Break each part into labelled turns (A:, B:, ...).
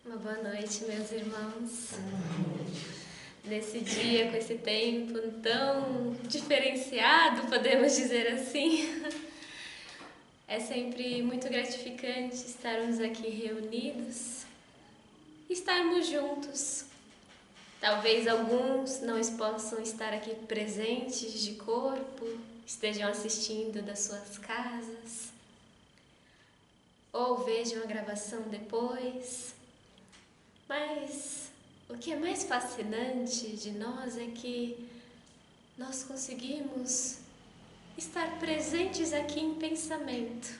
A: Uma boa noite, meus irmãos. Nesse dia, com esse tempo tão diferenciado, podemos dizer assim, é sempre muito gratificante estarmos aqui reunidos, estarmos juntos. Talvez alguns não possam estar aqui presentes de corpo, estejam assistindo das suas casas, ou vejam a gravação depois. Mas o que é mais fascinante de nós é que nós conseguimos estar presentes aqui em pensamento.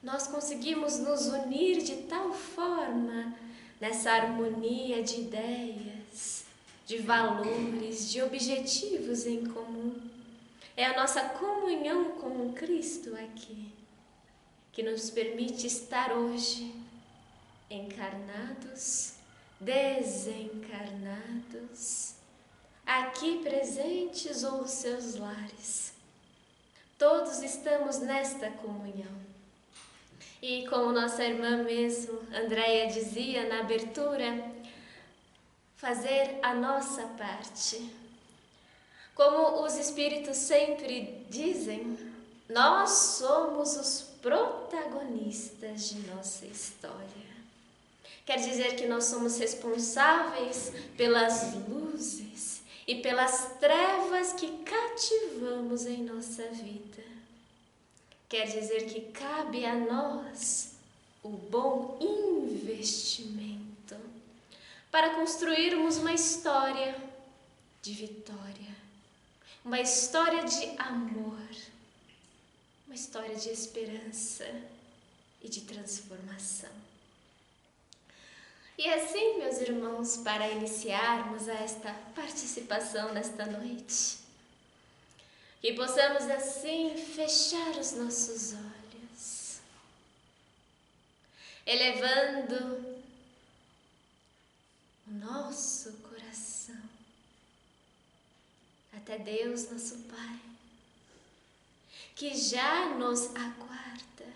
A: Nós conseguimos nos unir de tal forma nessa harmonia de ideias, de valores, de objetivos em comum. É a nossa comunhão com o Cristo aqui que nos permite estar hoje encarnados, desencarnados, aqui presentes ou nos seus lares. Todos estamos nesta comunhão. E como nossa irmã mesmo, Andréia, dizia na abertura, fazer a nossa parte. Como os espíritos sempre dizem, nós somos os protagonistas de nossa história. Quer dizer que nós somos responsáveis pelas luzes e pelas trevas que cativamos em nossa vida. Quer dizer que cabe a nós o bom investimento para construirmos uma história de vitória, uma história de amor, uma história de esperança e de transformação. E assim, meus irmãos, para iniciarmos esta participação nesta noite, que possamos assim fechar os nossos olhos, elevando o nosso coração até Deus, nosso Pai, que já nos aguarda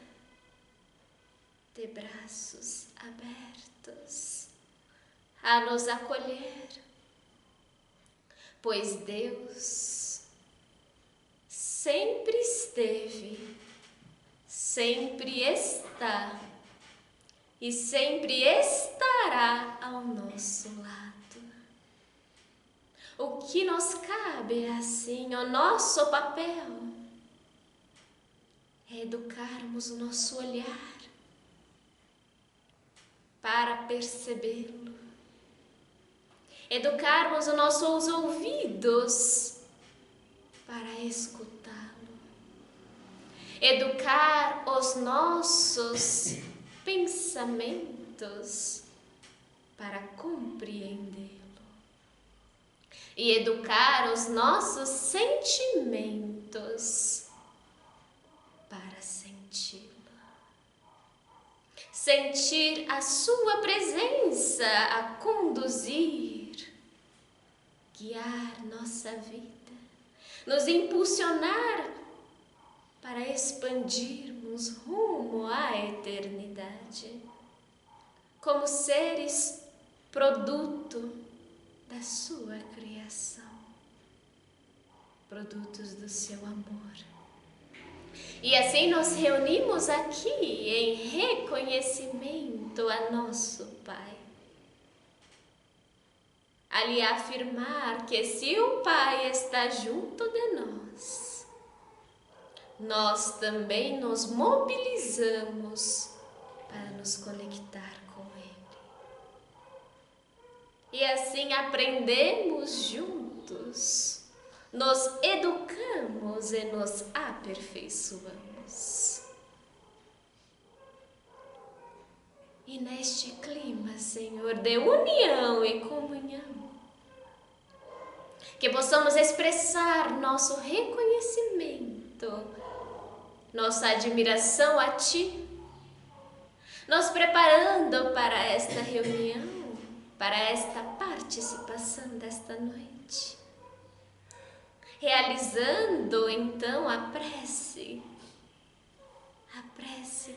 A: de braços abertos a nos acolher, pois Deus sempre esteve, sempre está e sempre estará ao nosso lado. O que nos cabe assim, o nosso papel, é educarmos o nosso olhar para percebê-lo, educarmos os nossos ouvidos para escutá-lo, educar os nossos pensamentos para compreendê-lo e educar os nossos sentimentos para senti-lo. Sentir a sua presença a conduzir, guiar nossa vida, nos impulsionar para expandirmos rumo à eternidade, como seres produto da sua criação, produtos do seu amor. E assim nos reunimos aqui em reconhecimento a nosso Pai. Ali afirmar que se o Pai está junto de nós, nós também nos mobilizamos para nos conectar com Ele. E assim aprendemos juntos, nos educamos e nos aperfeiçoamos. E neste clima, Senhor, de união e comunhão, que possamos expressar nosso reconhecimento, nossa admiração a Ti, nos preparando para esta reunião, para esta participação desta noite. Realizando então a prece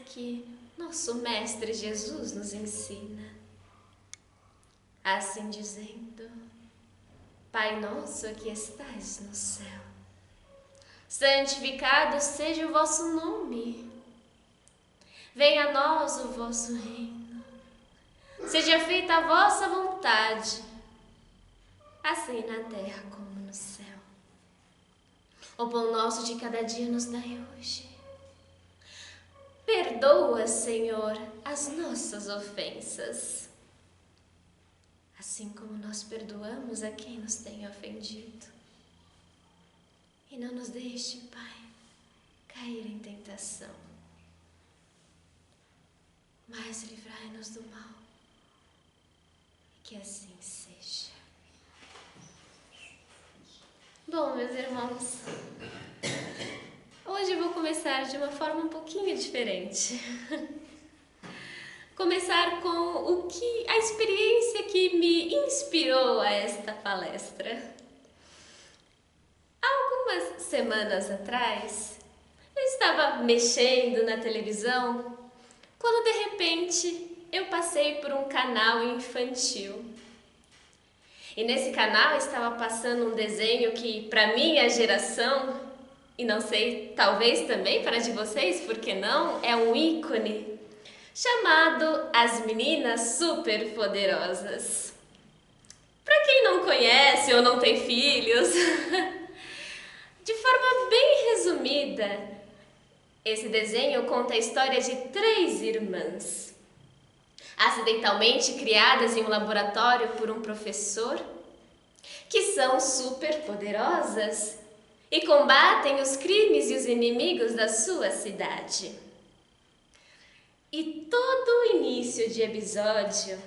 A: que nosso Mestre Jesus nos ensina. Assim dizendo: Pai nosso que estais no céu, santificado seja o vosso nome. Venha a nós o vosso reino. Seja feita a vossa vontade, assim na terra como no céu. O pão nosso de cada dia nos dai hoje. Perdoa, Senhor, as nossas ofensas, assim como nós perdoamos a quem nos tem ofendido. E não nos deixe, Pai, cair em tentação, mas livrai-nos do mal. Que assim seja. Bom, meus irmãos, hoje eu vou começar de uma forma um pouquinho diferente. Começar com a experiência que me inspirou a esta palestra. Há algumas semanas atrás, eu estava mexendo na televisão quando de repente eu passei por um canal infantil. E nesse canal estava passando um desenho que, para minha geração, e não sei, talvez também para a de vocês, por que não, é um ícone, chamado As Meninas Superpoderosas. Para quem não conhece ou não tem filhos, de forma bem resumida, esse desenho conta a história de 3 irmãs, acidentalmente criadas em um laboratório por um professor, que são superpoderosas e combatem os crimes e os inimigos da sua cidade. E todo o início de episódio,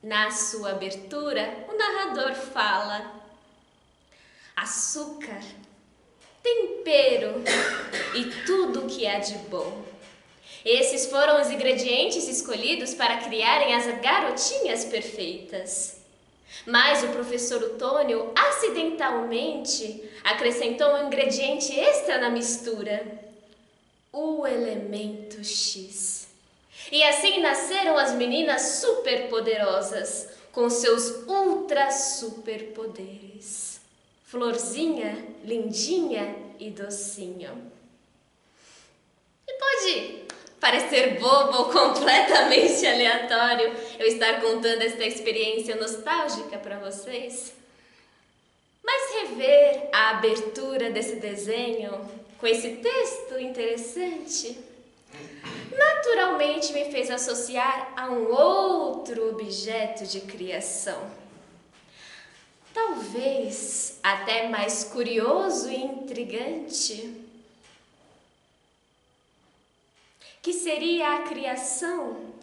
A: na sua abertura, o narrador fala: açúcar, tempero e tudo o que há de bom. Esses foram os ingredientes escolhidos para criarem as garotinhas perfeitas. Mas o professor Otônio acidentalmente acrescentou um ingrediente extra na mistura: o elemento X. E assim nasceram as meninas superpoderosas, com seus ultra superpoderes. Florzinha, lindinha e docinho. E pode parecer bobo ou completamente aleatório eu estar contando esta experiência nostálgica para vocês, mas rever a abertura desse desenho com esse texto interessante naturalmente me fez associar a um outro objeto de criação, talvez até mais curioso e intrigante, que seria a criação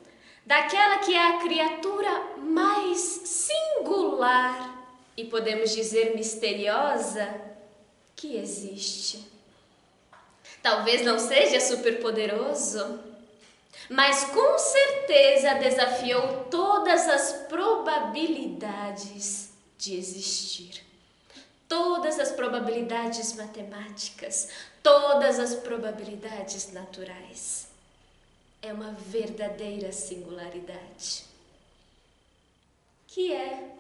A: daquela que é a criatura mais singular e podemos dizer misteriosa que existe. Talvez não seja superpoderoso, mas com certeza desafiou todas as probabilidades de existir. Todas as probabilidades matemáticas, todas as probabilidades naturais. É uma verdadeira singularidade, que é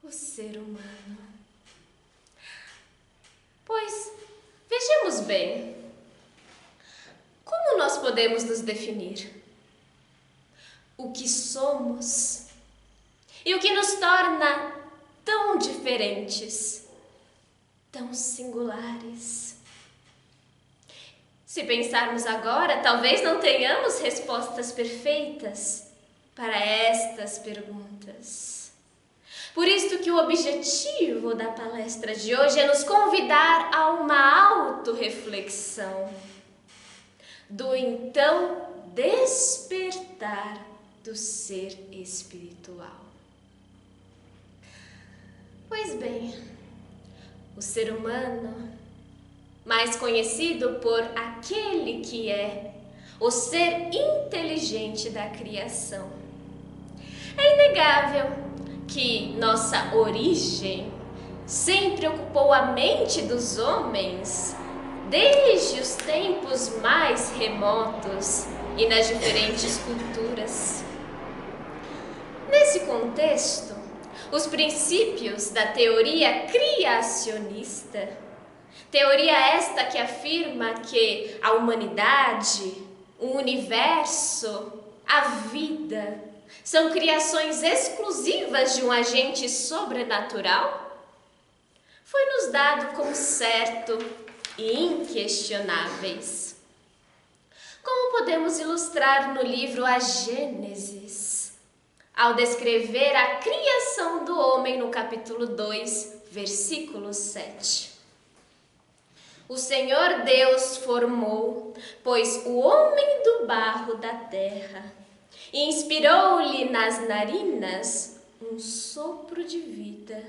A: o ser humano. Pois, vejamos bem, como nós podemos nos definir? O que somos e o que nos torna tão diferentes, tão singulares. Se pensarmos agora, talvez não tenhamos respostas perfeitas para estas perguntas. Por isso que o objetivo da palestra de hoje é nos convidar a uma autorreflexão do então despertar do ser espiritual. Pois bem, o ser humano, mais conhecido por aquele que é o ser inteligente da criação. É inegável que nossa origem sempre ocupou a mente dos homens desde os tempos mais remotos e nas diferentes culturas. Nesse contexto, os princípios da teoria criacionista, teoria esta que afirma que a humanidade, o universo, a vida, são criações exclusivas de um agente sobrenatural, foi nos dado como certo e inquestionáveis. Como podemos ilustrar no livro A Gênesis, ao descrever a criação do homem no capítulo 2, versículo 7. O Senhor Deus formou, pois o homem do barro da terra, e inspirou-lhe nas narinas um sopro de vida,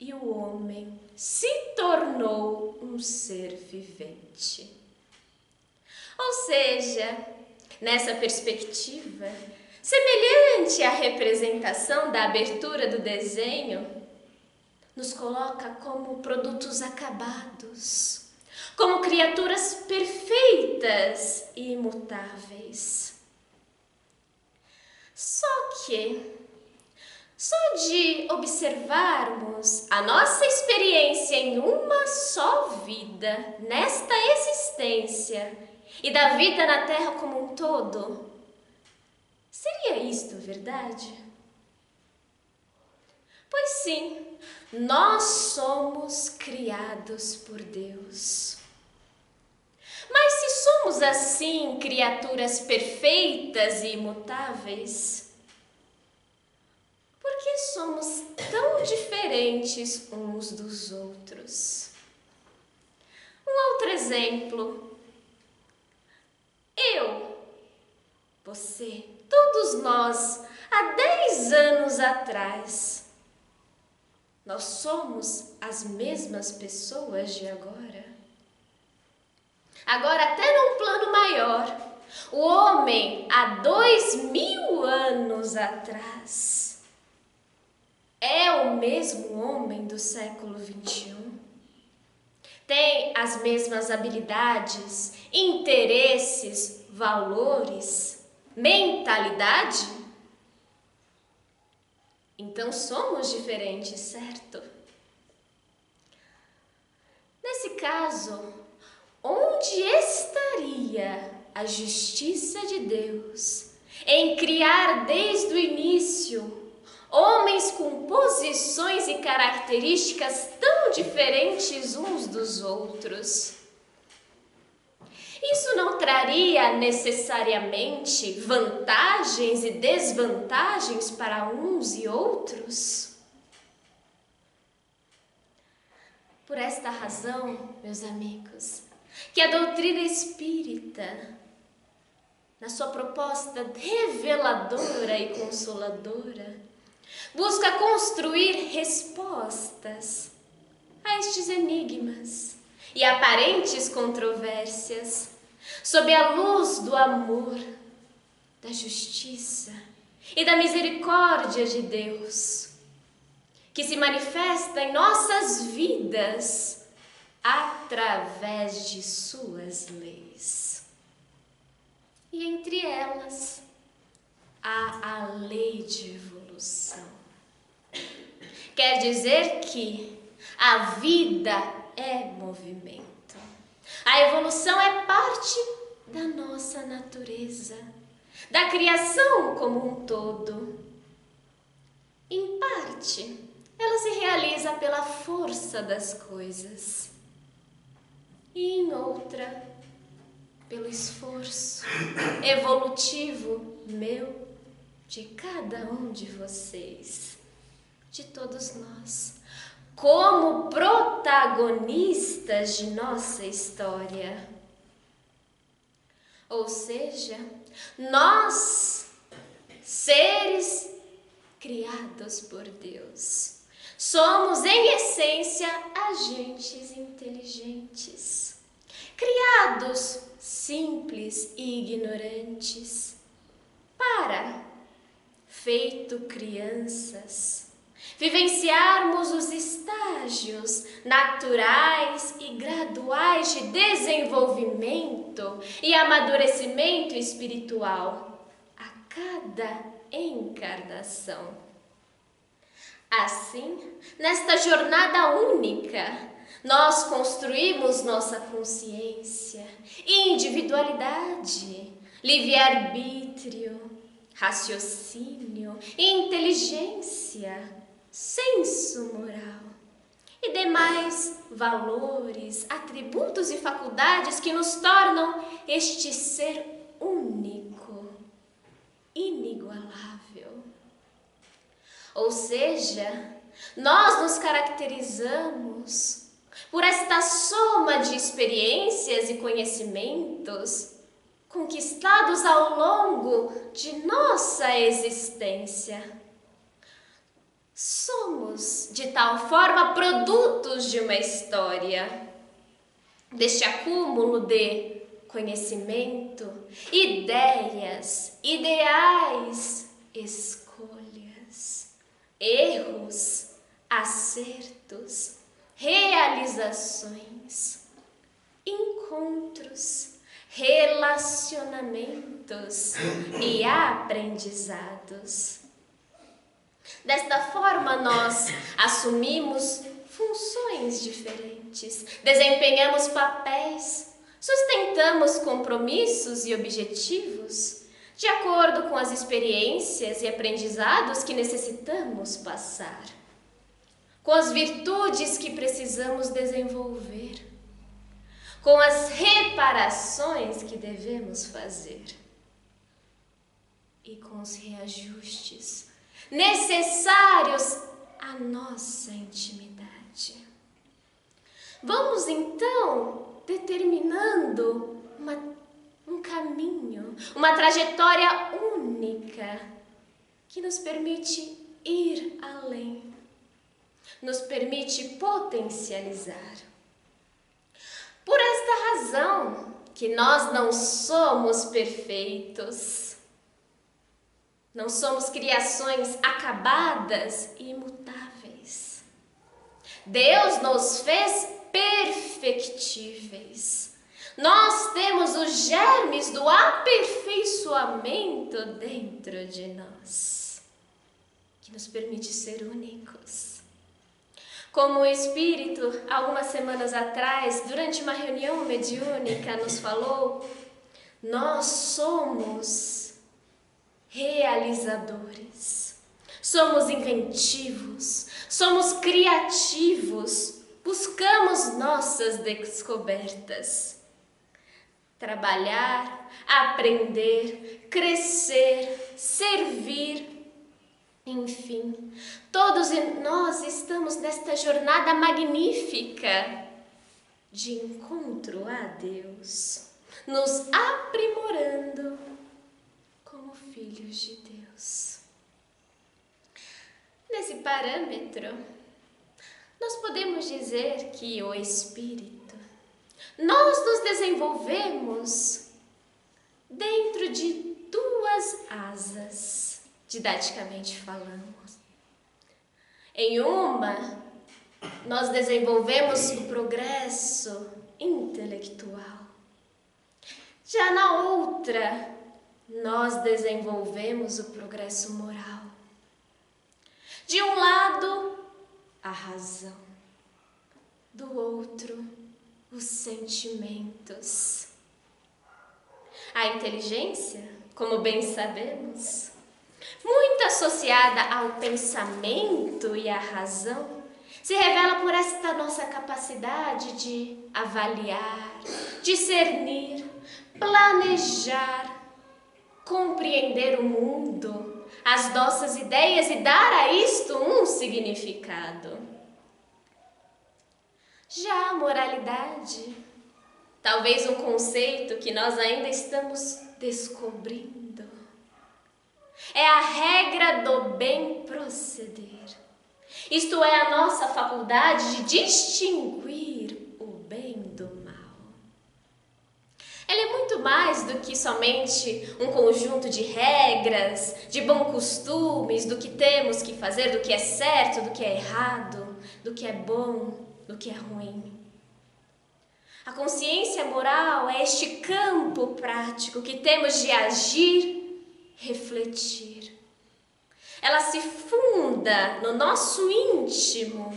A: e o homem se tornou um ser vivente. Ou seja, nessa perspectiva, semelhante à representação da abertura do desenho, nos coloca como produtos acabados, como criaturas perfeitas e imutáveis. Só de observarmos a nossa experiência em uma só vida, nesta existência, e da vida na Terra como um todo, seria isto verdade? Pois sim, nós somos criados por Deus. Mas se somos assim criaturas perfeitas e imutáveis, por que somos tão diferentes uns dos outros? Um outro exemplo. Eu, você, todos nós, há 10 anos atrás, nós somos as mesmas pessoas de agora? Agora, até num plano maior, o homem há 2000 anos atrás é o mesmo homem do século 21? Tem as mesmas habilidades, interesses, valores, mentalidade? Então somos diferentes, certo? Nesse caso, onde estaria a justiça de Deus em criar desde o início homens com posições e características tão diferentes uns dos outros? Isso não traria necessariamente vantagens e desvantagens para uns e outros? Por esta razão, meus amigos, que a doutrina espírita, na sua proposta reveladora e consoladora, busca construir respostas a estes enigmas e aparentes controvérsias sob a luz do amor, da justiça e da misericórdia de Deus, que se manifesta em nossas vidas através de suas leis. E entre elas, há a lei de evolução. Quer dizer que a vida é movimento. A evolução é parte da nossa natureza, da criação como um todo. Em parte, ela se realiza pela força das coisas. E em outra, pelo esforço evolutivo meu, de cada um de vocês, de todos nós, como protagonistas de nossa história. Ou seja, nós, seres criados por Deus, somos em essência agentes inteligentes, criados simples e ignorantes, feito crianças, vivenciarmos os estágios naturais e graduais de desenvolvimento e amadurecimento espiritual a cada encarnação. Assim, nesta jornada única, nós construímos nossa consciência, individualidade, livre-arbítrio, raciocínio, inteligência, senso moral e demais valores, atributos e faculdades que nos tornam este ser único, inigualável. Ou seja, nós nos caracterizamos por esta soma de experiências e conhecimentos conquistados ao longo de nossa existência. Somos, de tal forma, produtos de uma história, deste acúmulo de conhecimento, ideias, ideais, escolhas, erros, acertos, realizações, encontros, relacionamentos e aprendizados. Desta forma, nós assumimos funções diferentes, desempenhamos papéis, sustentamos compromissos e objetivos de acordo com as experiências e aprendizados que necessitamos passar, com as virtudes que precisamos desenvolver, com as reparações que devemos fazer e com os reajustes necessários à nossa intimidade. Vamos então determinando um caminho, uma trajetória única que nos permite ir além, nos permite potencializar. Por esta razão que nós não somos perfeitos, não somos criações acabadas e imutáveis. Deus nos fez perfectíveis. Nós temos os germes do aperfeiçoamento dentro de nós, que nos permite ser únicos. Como o Espírito, algumas semanas atrás, durante uma reunião mediúnica, nos falou, nós somos realizadores, somos inventivos, somos criativos, buscamos nossas descobertas. Trabalhar, aprender, crescer, servir, enfim, todos nós estamos nesta jornada magnífica de encontro a Deus, nos aprimorando como filhos de Deus. Nesse parâmetro, nós podemos dizer que o Espírito, nós nos desenvolvemos dentro de duas asas, didaticamente falando. Em uma, nós desenvolvemos o progresso intelectual. Já na outra, nós desenvolvemos o progresso moral. De um lado, a razão. Do outro, os sentimentos. A inteligência, como bem sabemos, muito associada ao pensamento e à razão, se revela por esta nossa capacidade de avaliar, discernir, planejar, compreender o mundo, as nossas ideias e dar a isto um significado. Já a moralidade, talvez um conceito que nós ainda estamos descobrindo, é a regra do bem proceder. Isto é a nossa faculdade de distinguir o bem do mal. Ela é muito mais do que somente um conjunto de regras, de bons costumes, do que temos que fazer, do que é certo, do que é errado, do que é bom, do que é ruim. A consciência moral é este campo prático que temos de agir, refletir. Ela se funda no nosso íntimo,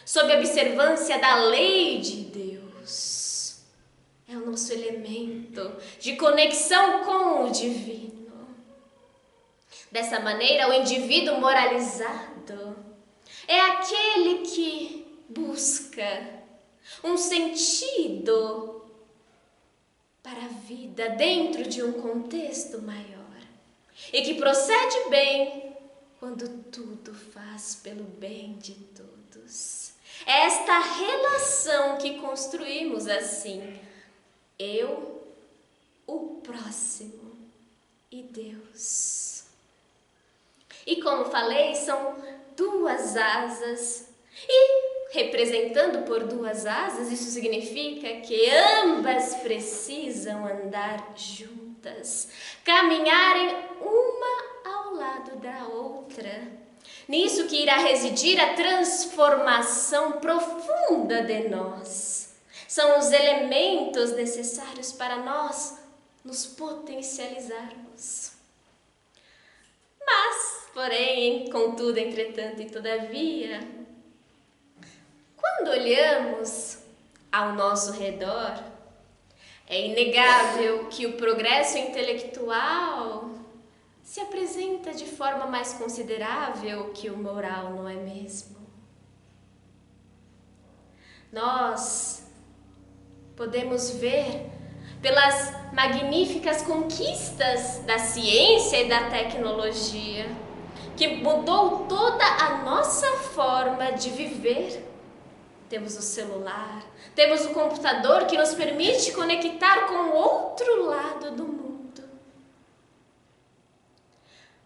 A: sob a observância da lei de Deus. É o nosso elemento de conexão com o divino. Dessa maneira, o indivíduo moralizado é aquele que busca um sentido para a vida dentro de um contexto maior e que procede bem quando tudo faz pelo bem de todos. É esta relação que construímos assim, eu, o próximo e Deus. E como falei, são duas asas e representando por duas asas, isso significa que ambas precisam andar juntas, caminharem uma ao lado da outra. Nisso que irá residir a transformação profunda de nós. São os elementos necessários para nós nos potencializarmos. Mas, porém, contudo, entretanto e todavia, quando olhamos ao nosso redor, é inegável que o progresso intelectual se apresenta de forma mais considerável que o moral, não é mesmo? Nós podemos ver pelas magníficas conquistas da ciência e da tecnologia que mudou toda a nossa forma de viver. Temos o celular, temos o computador que nos permite conectar com o outro lado do mundo.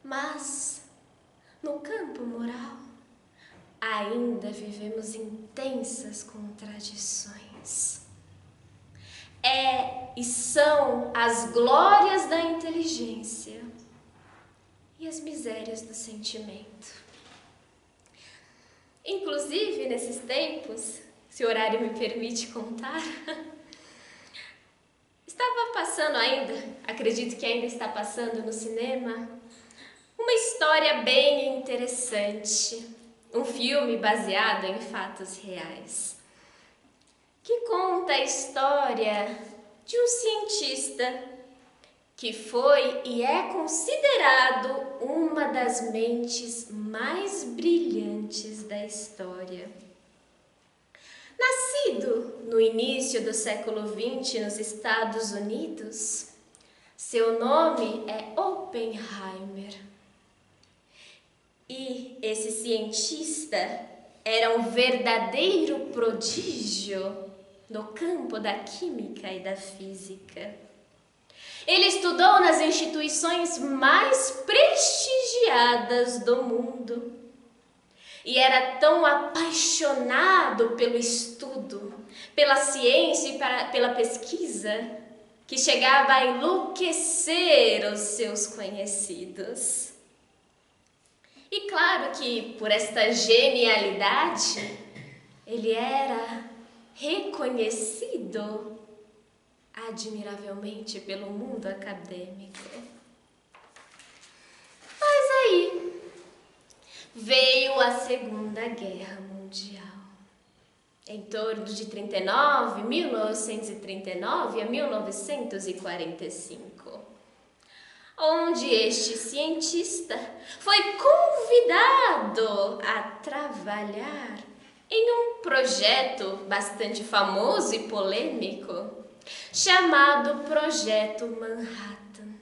A: Mas, no campo moral, ainda vivemos intensas contradições. E são as glórias da inteligência e as misérias do sentimento. Inclusive, nesses tempos, se o horário me permite contar, estava passando ainda, acredito que ainda está passando no cinema, uma história bem interessante, um filme baseado em fatos reais, que conta a história de um cientista que foi e é considerado uma das mentes mais brilhantes da história. Nascido no início do século XX nos Estados Unidos, seu nome é Oppenheimer. E esse cientista era um verdadeiro prodígio no campo da química e da física. Ele estudou nas instituições mais prestigiadas do mundo e era tão apaixonado pelo estudo, pela ciência e pela pesquisa que chegava a enlouquecer os seus conhecidos. E claro que por esta genialidade ele era reconhecido admiravelmente pelo mundo acadêmico. Mas aí veio a Segunda Guerra Mundial. Em torno de 1939 a 1945, onde este cientista foi convidado a trabalhar em um projeto bastante famoso e polêmico, chamado Projeto Manhattan.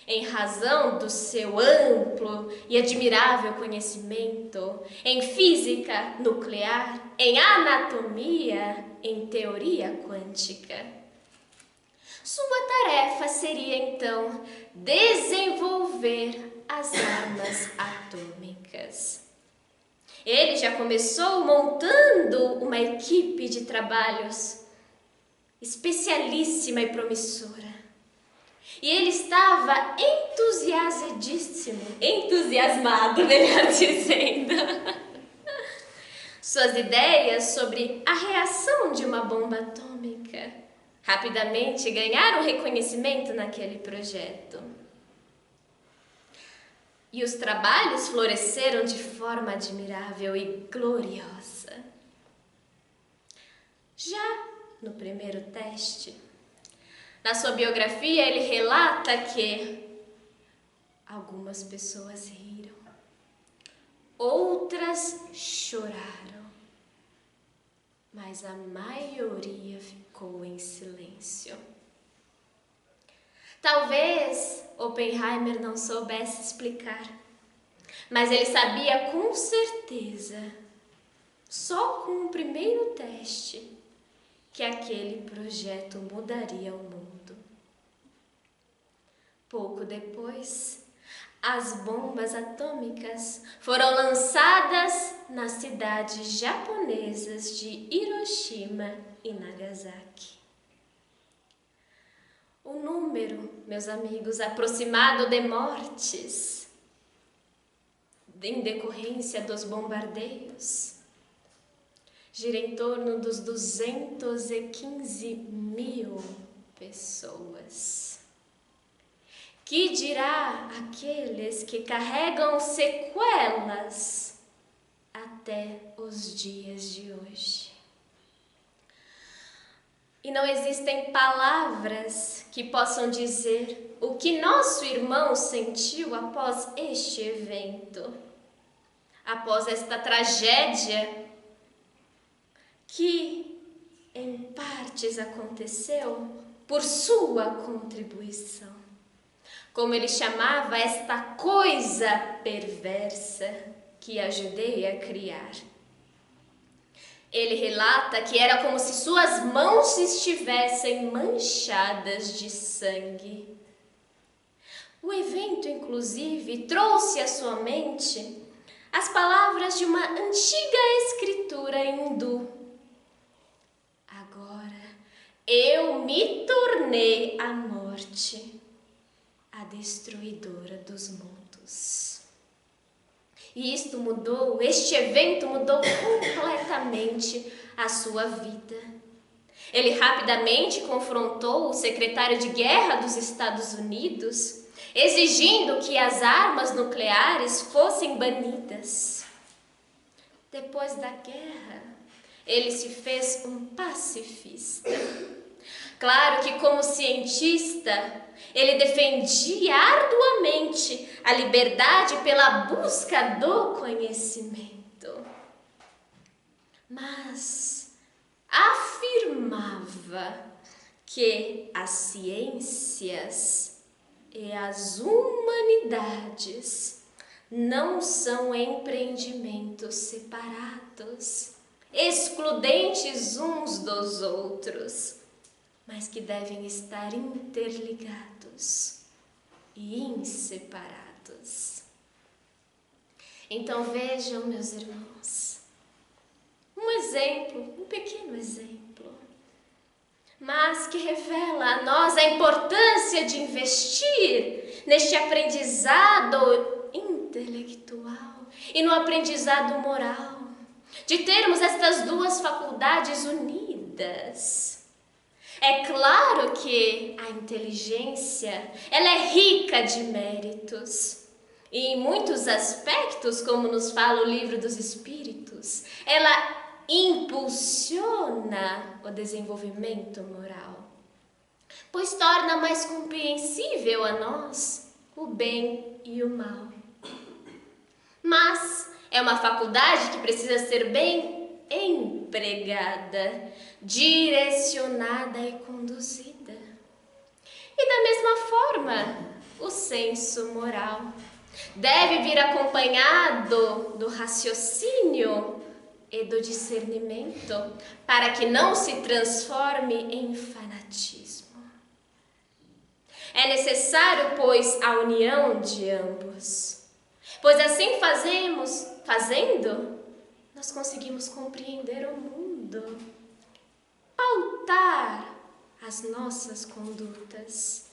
A: Em razão do seu amplo e admirável conhecimento em física nuclear, em anatomia, em teoria quântica. Sua tarefa seria, então, desenvolver as armas atômicas. Ele já começou montando uma equipe de trabalhos especialíssima e promissora. E ele estava entusiasmado, melhor dizendo. Suas ideias sobre a reação de uma bomba atômica rapidamente ganharam reconhecimento naquele projeto. E os trabalhos floresceram de forma admirável e gloriosa. Já no primeiro teste, na sua biografia, ele relata que algumas pessoas riram, outras choraram, mas a maioria ficou em silêncio. Talvez Oppenheimer não soubesse explicar, mas ele sabia com certeza, só com o primeiro teste, que aquele projeto mudaria o mundo. Pouco depois, as bombas atômicas foram lançadas nas cidades japonesas de Hiroshima e Nagasaki. O número, meus amigos, aproximado de mortes em decorrência dos bombardeios gira em torno dos 215 mil pessoas. Que dirá aqueles que carregam sequelas até os dias de hoje? E não existem palavras que possam dizer o que nosso irmão sentiu após este evento, após esta tragédia que, em partes, aconteceu por sua contribuição. Como ele chamava esta coisa perversa que ajudei a criar. Ele relata que era como se suas mãos estivessem manchadas de sangue. O evento, inclusive, trouxe à sua mente as palavras de uma antiga escritura hindu. Agora eu me tornei a morte, a destruidora dos mundos. E este evento mudou completamente a sua vida. Ele rapidamente confrontou o secretário de guerra dos Estados Unidos, exigindo que as armas nucleares fossem banidas. Depois da guerra, ele se fez um pacifista. Claro que, como cientista, ele defendia arduamente a liberdade pela busca do conhecimento. Mas afirmava que as ciências e as humanidades não são empreendimentos separados, excludentes uns dos outros, mas que devem estar interligados e inseparados. Então vejam, meus irmãos, um exemplo, um pequeno exemplo, mas que revela a nós a importância de investir neste aprendizado intelectual e no aprendizado moral, de termos estas duas faculdades unidas. É claro que a inteligência, ela é rica de méritos. E em muitos aspectos, como nos fala o Livro dos Espíritos, ela impulsiona o desenvolvimento moral, pois torna mais compreensível a nós o bem e o mal. Mas é uma faculdade que precisa ser bem empregada, direcionada e conduzida. E da mesma forma, o senso moral deve vir acompanhado do raciocínio e do discernimento, para que não se transforme em fanatismo. É necessário, pois, a união de ambos, pois assim fazendo, nós conseguimos compreender o mundo, pautar as nossas condutas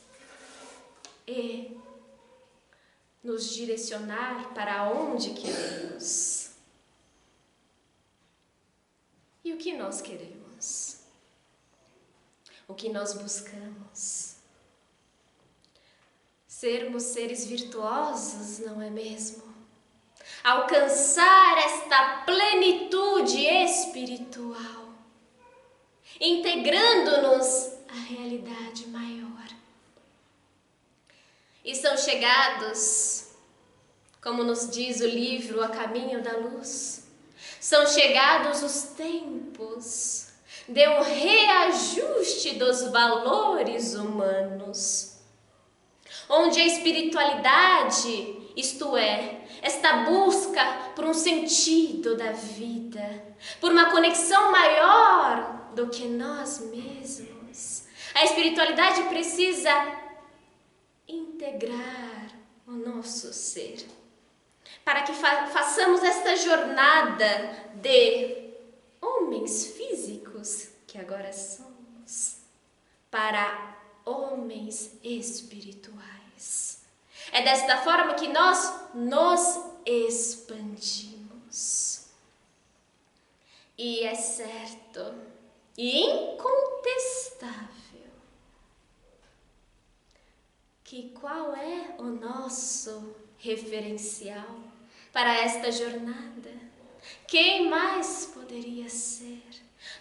A: e nos direcionar para onde queremos. E o que nós queremos? O que nós buscamos? Sermos seres virtuosos, não é mesmo? Alcançar esta plenitude espiritual, integrando-nos à realidade maior. E são chegados, como nos diz o livro A Caminho da Luz, são chegados os tempos de um reajuste dos valores humanos, onde a espiritualidade, isto é, esta busca por um sentido da vida, por uma conexão maior do que nós mesmos. A espiritualidade precisa integrar o nosso ser, para que façamos esta jornada de homens físicos, que agora somos, para homens espirituais. É desta forma que nós nos expandimos. E é certo e incontestável que qual é o nosso referencial para esta jornada? Quem mais poderia ser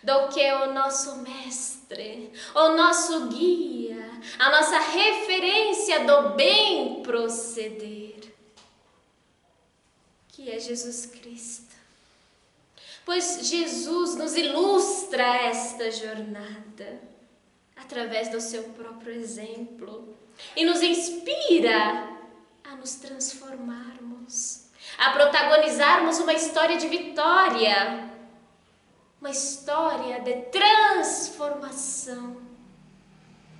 A: do que o nosso mestre, o nosso guia, a nossa referência do bem proceder, que é Jesus Cristo? Pois Jesus nos ilustra esta jornada através do seu próprio exemplo e nos inspira a nos transformarmos, a protagonizarmos uma história de vitória, uma história de transformação,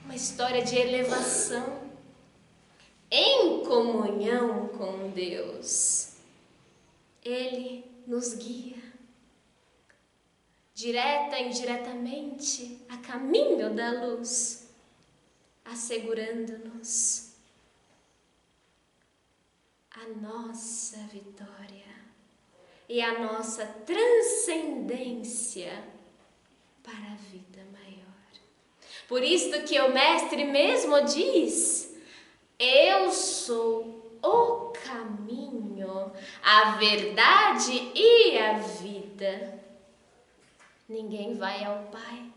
A: uma história de elevação em comunhão com Deus. Ele nos guia, direta e indiretamente, a caminho da luz, assegurando-nos a nossa vitória e a nossa transcendência para a vida maior. Por isso que o Mestre mesmo diz: eu sou o caminho, a verdade e a vida. Ninguém vai ao Pai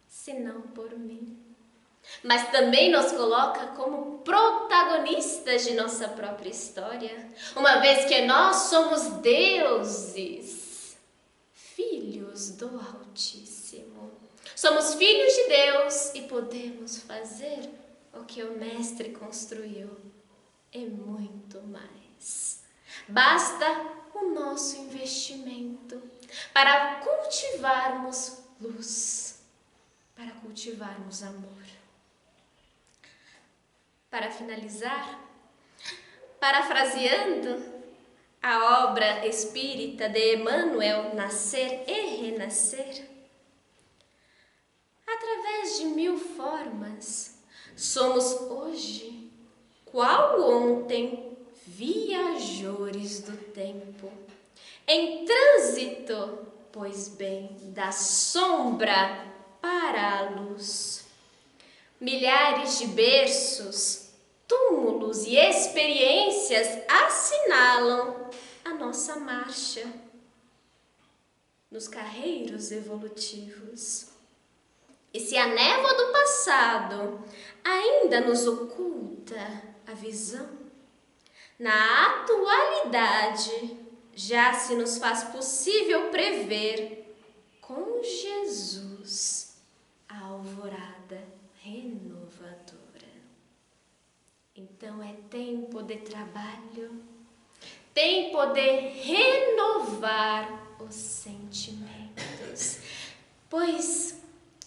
A: senão por mim. Mas também nos coloca como protagonistas de nossa própria história, uma vez que nós somos deuses, filhos do Altíssimo. Somos filhos de Deus e podemos fazer o que o Mestre construiu e muito mais. Basta o nosso investimento para cultivarmos luz, para cultivarmos amor. Para finalizar, parafraseando a obra espírita de Emmanuel, Nascer e Renascer, através de 1000 formas, somos hoje, qual ontem, viajores do tempo, em trânsito, pois bem, da sombra para a luz. Milhares de berços, túmulos e experiências assinalam a nossa marcha nos carreiros evolutivos. E se a névoa do passado ainda nos oculta a visão, na atualidade já se nos faz possível prever com Jesus a alvorada renovadora. Então é tempo de trabalho, tempo de renovar os sentimentos, pois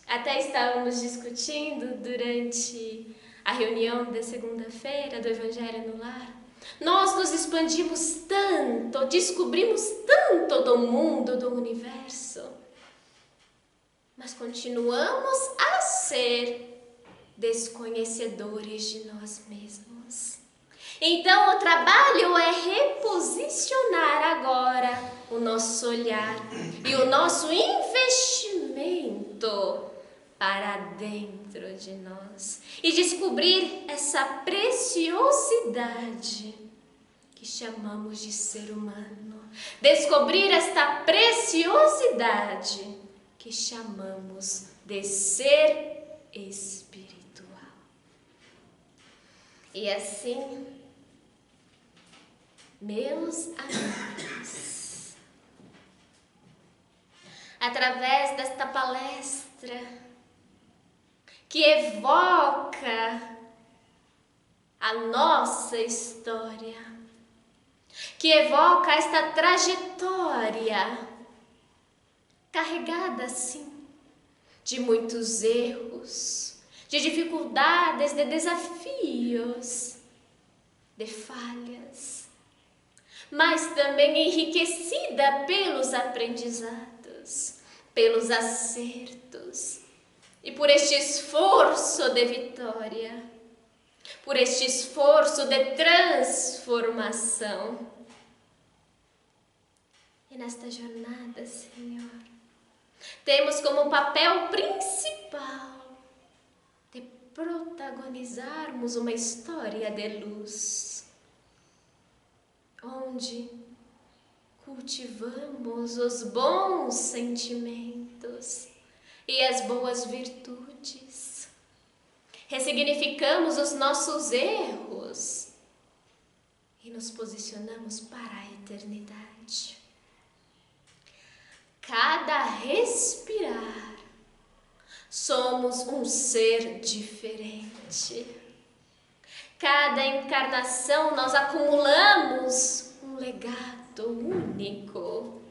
A: até estávamos discutindo durante a reunião de segunda-feira do Evangelho no Lar. Nós nos expandimos tanto, descobrimos tanto do mundo, do universo. mas continuamos a ser desconhecedores de nós mesmos. Então, o trabalho é reposicionar agora o nosso olhar e o nosso investimento para dentro de nós e descobrir essa preciosidade que chamamos de ser humano. Descobrir esta preciosidade que chamamos de ser espiritual. E assim, meus amigos, através desta palestra que evoca a nossa história, que evoca esta trajetória carregada, sim, de muitos erros, de dificuldades, de desafios, de falhas, mas também enriquecida pelos aprendizados, pelos acertos e por este esforço de vitória, por este esforço de transformação. E nesta jornada, Senhor, temos como papel principal de protagonizarmos uma história de luz, onde cultivamos os bons sentimentos e as boas virtudes, ressignificamos os nossos erros e nos posicionamos para a eternidade. Cada respirar, somos um ser diferente. Cada encarnação nós acumulamos um legado único,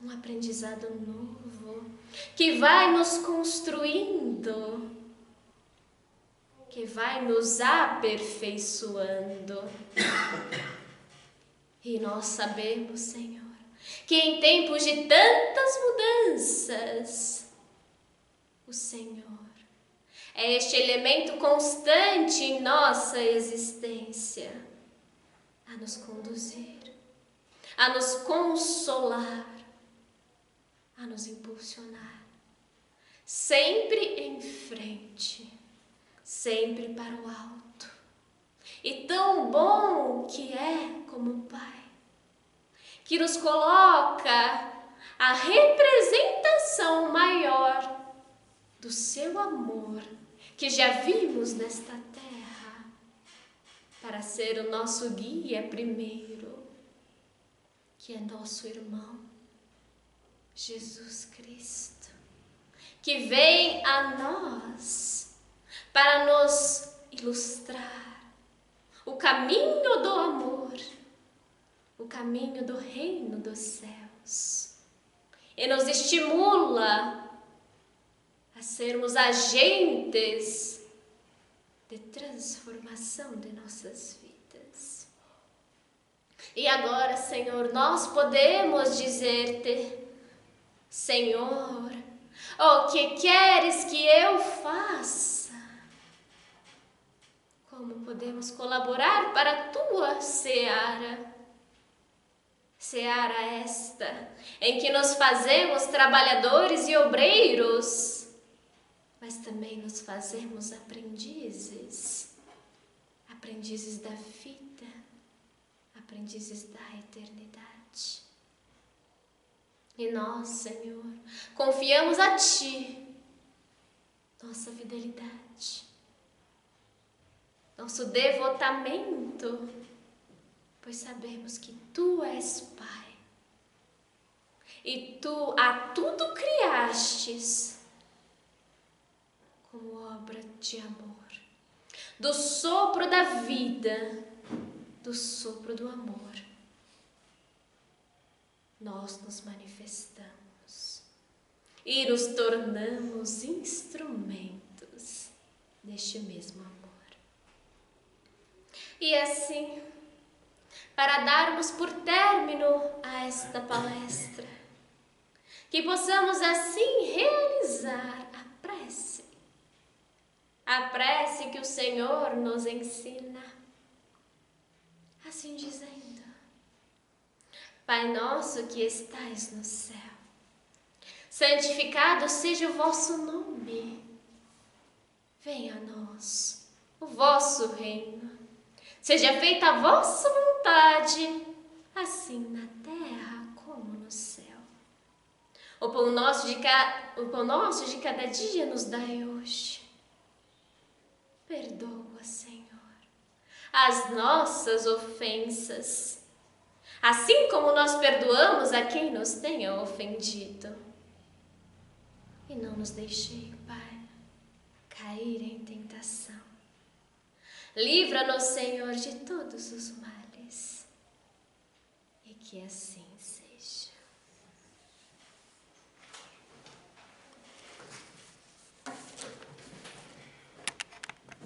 A: um aprendizado novo, que vai nos construindo, que vai nos aperfeiçoando. E nós sabemos, Senhor, que em tempos de tantas mudanças, o Senhor é este elemento constante em nossa existência, a nos conduzir, a nos consolar, a nos impulsionar, sempre em frente, sempre para o alto. E tão bom que é como Pai, que nos coloca a representação maior do seu amor, que já vimos nesta terra, para ser o nosso guia primeiro, que é nosso irmão, Jesus Cristo, que vem a nós para nos ilustrar o caminho do amor, o caminho do reino dos céus, e nos estimula a sermos agentes de transformação de nossas vidas. E agora, Senhor, nós podemos dizer-te: Senhor, o que queres que eu faça? Como podemos colaborar para a tua seara? Seara esta, em que nos fazemos trabalhadores e obreiros, mas também nos fazemos aprendizes, aprendizes da vida, aprendizes da eternidade. E nós, Senhor, confiamos a Ti nossa fidelidade, nosso devotamento, pois sabemos que Tu és Pai e Tu a tudo criastes como obra de amor, do sopro da vida, do sopro do amor. Nós nos manifestamos e nos tornamos instrumentos deste mesmo amor. E assim, para darmos por término a esta palestra, que possamos assim realizar a prece que o Senhor nos ensina, assim dizendo: Pai nosso que estais no céu, santificado seja o vosso nome. Venha a nós o vosso reino. Seja feita a vossa vontade, assim na terra como no céu. O pão nosso de cada dia nos dai hoje. Perdoa, Senhor, as nossas ofensas, assim como nós perdoamos a quem nos tenha ofendido. E não nos deixei, Pai, cair em tentação. Livra-nos, Senhor, de todos os males. E que assim